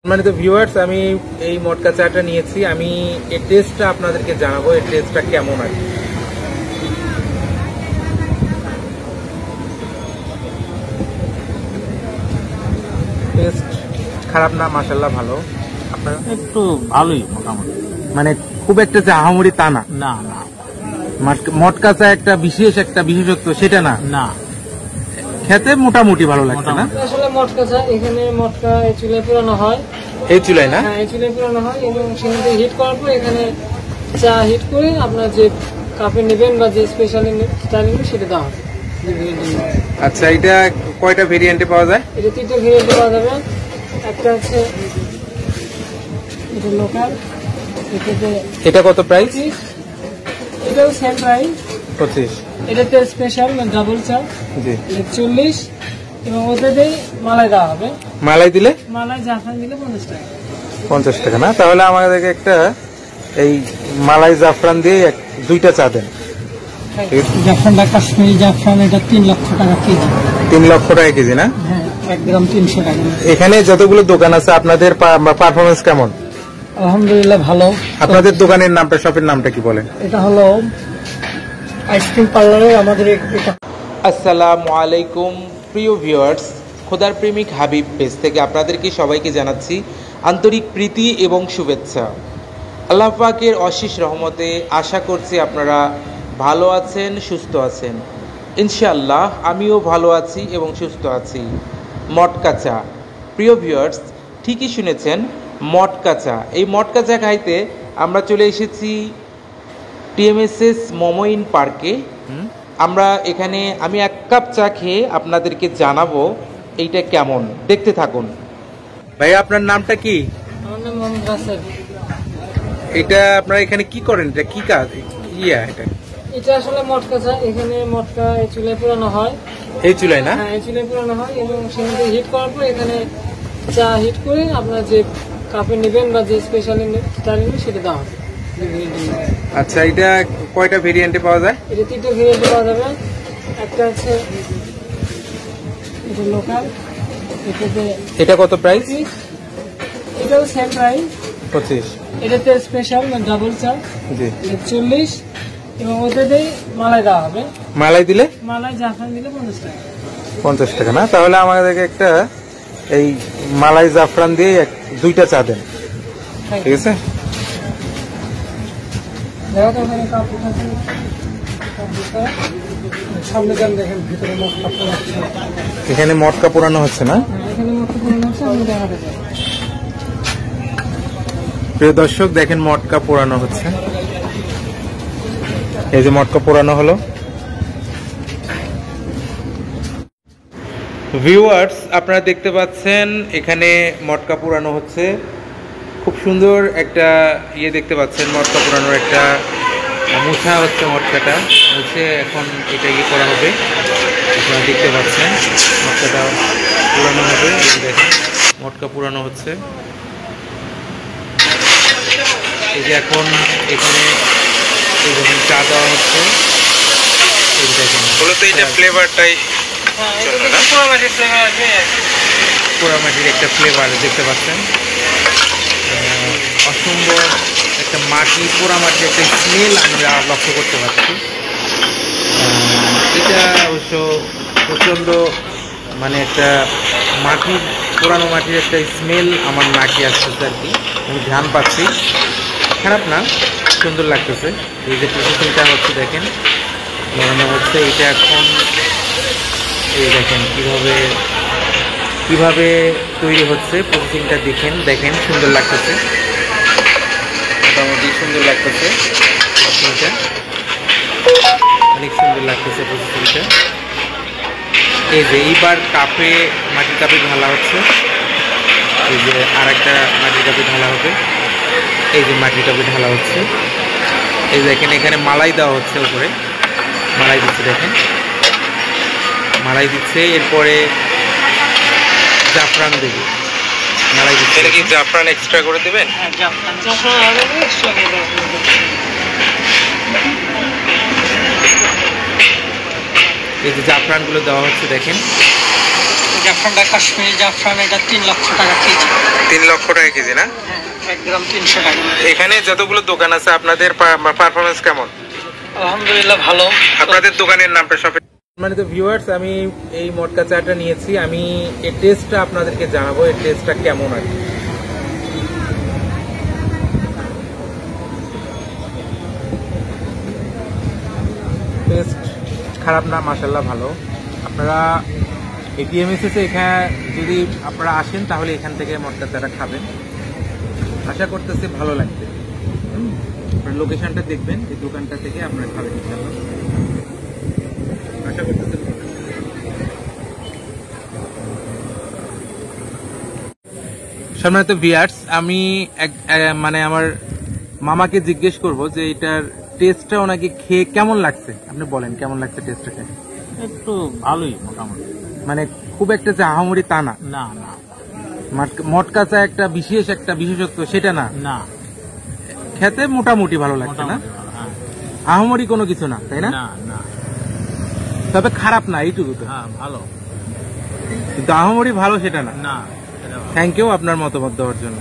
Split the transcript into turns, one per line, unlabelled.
সম্মানিত ভিউয়ার্স, আমি এই মটকা চাটা নিয়েছি। আমি এর টেস্টটা আপনাদেরকে জানাবো, এর টেস্টটা কেমন আর কি। টেস্ট খারাপ না, মাশাআল্লাহ ভালো। আপনার
একটু ভালোই মোটামুটি,
মানে খুব একটা যে আহামরি তা না।
না না
মটকা চা একটা বিশেষত্ব সেটা না,
না
খেতে মোটামুটি ভালো লাগছে না।
আসলে মটকা চা এখানে মটকা এই চুলায় পুরানো হয়,
এই চুলায় না,
হ্যাঁ এই চুলায় পুরানো হয় এবং সেখানে হিট করার পর এখানে চা হিট করে আপনার যে কাপে নেবেন বা যে স্পেশালি স্টাইল নেবেন সেটা দেওয়া হবে।
আচ্ছা, এটা কয়টা ভেরিয়েন্টে পাওয়া যায়?
এটা তিনটে ভেরিয়েন্টে পাওয়া যাবে। একটা হচ্ছে এটা লোকাল,
এটা কত প্রাইস?
এটাও সেম প্রাইস
25।
এটাতে স্পেশাল ডাবল চা
জি,
40 এবং ওটাতেই মালাই দেওয়া হবে।
মালাই দিলে
মালাই জাফরান দিলে 50 টাকা।
50 টাকা না? তাহলে আমাদেরকে একটা এই মালাই জাফরান দিয়ে দুইটা চা দেন।
জাফরানটা কাশ্মীরি জাফরান, এটা 3 লক্ষ টাকা কেজি।
3 লক্ষ টাকা কেজি না?
হ্যাঁ, 1 গ্রাম 300 টাকা।
এখানে যতগুলো দোকান আছে আপনাদের পারফরমেন্স কেমন?
আলহামদুলিল্লাহ ভালো।
আপনাদের দোকানের নামটা, শপের নামটা কি বলেন?
এটা হলো আইসক্রিম পার্লারের আমাদের এটা।
আসসালামু আলাইকুম প্রিয় ভিউয়ার্স, খোদার প্রেমিক হাবিব পেজ থেকে আপনাদেরকে সবাইকে জানাচ্ছি আন্তরিক প্রীতি এবং শুভেচ্ছা। আল্লাহ পাকের অশেষ রহমতে আশা করছি আপনারা ভালো আছেন, সুস্থ আছেন। ইনশাআল্লাহ আমিও ভালো আছি এবং সুস্থ আছি। মটকা চা, প্রিয় ভিউয়ার্স ঠিকই শুনেছেন, মটকা চা। এই মটকা চা খাইতে আমরা চলে এসেছি টিএমএসএস মোমোইন পার্কে। আমি 1 কাপ চা খেয়ে আপনাদেরকে জানাবো এইটা কেমন। দেখতে থাকুন। ভাই, আপনার নামটা কি?
আমার নাম মোহাম্মদ রাসেল।
এটা আপনারা এখানে কি করেন? এটা কি কাজ?
এটা আসলে মটকা চা। এখানে মটকা এই চুলায় পুরানো হয়,
এই চুলায় না?
হ্যাঁ এই চুলায় পুরানো হয় এবং সেখানে হিট করার পর এখানে চা হিট করে আপনার যে কাপে নেবেন বা যে স্পেশালি স্টাইল নেবেন সেটা দেওয়া হবে।
আচ্ছা, এটা কয়টা ভেরিয়েন্টে পাওয়া যায়?
এটা তিনটে ভেরিয়েন্টে পাওয়া যাবে। একটা হচ্ছে এটা লোকাল,
এটা কত প্রাইস?
এটাও সেম প্রাইস
25।
এটাতে স্পেশাল ডাবল চা
জি,
40 এবং ওটাতেই মালাই দেওয়া হবে।
মালাই দিলে
মালাই জাফরান দিলে 50 টাকা।
50 টাকা না? তাহলে আমাদেরকে একটা এই মালাই জাফরান দিয়ে দুইটা চা দেন, ঠিক আছে?
দেখো তো ওখানে কাপ আছে, সামনে যান, দেখেন ভিতরে মটকা পোড়াচ্ছে।
এখানে মটকা পোড়ানো হচ্ছে না?
এখানে মটকা পোড়ানো হচ্ছে, আমরা দেখাতে চাই।
প্রিয় দর্শক দেখেন, মটকা পোড়ানো হচ্ছে। এই যে মটকা পোড়ানো হলো। ভিউয়ার্স আপনারা দেখতে পাচ্ছেন এখানে মটকা পোড়ানো হচ্ছে। খুব সুন্দর একটা দেখতে পাচ্ছেন, মটকা পোড়ানোর একটা মুছা হচ্ছে। মটকাটা মুছে এখন এটা করা হবে। আপনারা দেখতে পাচ্ছেন মটকাটা পোড়ানো হবে। দেখেন মটকা পোড়ানো হচ্ছে। এই যে এখন এখানে যখন চা দেওয়া হচ্ছে, এই দেখেন মূলত এটা ফ্লেভারটাই পোড়ামাটির একটা ফ্লেভার দেখতে পাচ্ছেন। অসম্ভব একটা পোড়ামাটির একটা স্মেল আমরা লক্ষ্য করতে পারছি। এটা অবশ্য প্রচণ্ড মানে একটা পোড়ানো মাটির একটা স্মেল আমার নাকে আসতেছে আর কি, আমি ধ্যান পাচ্ছি। খারাপ না, সুন্দর লাগতেছে। এই যে প্রসেসিংটা হচ্ছে দেখেন, বানানো হচ্ছে। এটা এখন এই দেখেন কিভাবে তৈরি হচ্ছে। প্রসেসিংটা দেখেন সুন্দর লাগতেছে, মোটামুটি সুন্দর লাগতেছে প্রসেসিংটা, অনেক সুন্দর লাগতেছে প্রসেসিংটা। এই যে এইবার মাটির কাপে ঢালা হচ্ছে। এই যে আর একটা মাটির কাপে ঢালা হবে। এই যে মাটির কাপে ঢালা হচ্ছে। এই দেখেন এখানে মালাই দেওয়া হচ্ছে, উপরে মালাই দিচ্ছে, দেখেন মালাই দিচ্ছে। এরপরে জাফরান দেবে, মালাই দিচ্ছে। এটা কি জাফরান এক্সট্রা করে দেবেন?
হ্যাঁ, জাফরান আলাদা এক্সট্রা করে দেওয়া হবে।
এই যে জাফরানগুলো দেওয়া হচ্ছে, দেখেন
ঠান্ডা কাশ্মীরি জাফরান, এটা 3 লক্ষ টাকা কেজি।
3 লক্ষ টাকা কেজি না?
হ্যাঁ, 1 গ্রাম 300 টাকা।
এখানে যতগুলো দোকান আছে আপনাদের পারফরমেন্স কেমন?
আলহামদুলিল্লাহ ভালো।
আপনাদের দোকানের নামটা সব মানে তো ভিউয়ার্স, আমি এই মটকা চাটা নিয়েছি, আমি এর টেস্টটা আপনাদেরকে জানাবো, এর টেস্টটা কেমন আর কি। টেস্ট খারাপ না, মাশাআল্লাহ ভালো। আপনারা এটিএমএসএসে এখানে যদি আপনারা আসেন তাহলে এখান থেকে মটকা চাটা খাবেন, আশা করতেছি ভালো লাগবে। লোকেশনটা দেখবেন, এই দোকানটা থেকে আপনারা খাবেন ইনশাআল্লাহ, আশা করতেছি। সম্মানিত ভিউয়ার্স, আমি মানে আমার মামাকে জিজ্ঞেস করব যে এটার টেস্টটা ওনাকে খেয়ে কেমন লাগছে। আপনি বলেন কেমন লাগছে টেস্টটা খেয়ে?
একটু ভালোই মোটামুটি।
মানে খুব একটা যে আহামরি তা না,
না না
মটকা চা একটা বিশেষত্ব সেটা না,
না,
খেতে মোটামুটি ভালো লাগছে না,
মোটামুটি ভালো, হ্যাঁ।
আহামরি কোনো কিছু না, তাই না?
না না,
তবে খারাপ না এইটুকু তো,
হ্যাঁ ভালো,
কিন্তু আহামরি ভালো সেটা না।
না সেটা ভালো।
থ্যাংক ইউ আপনার মতামত দেওয়ার জন্য।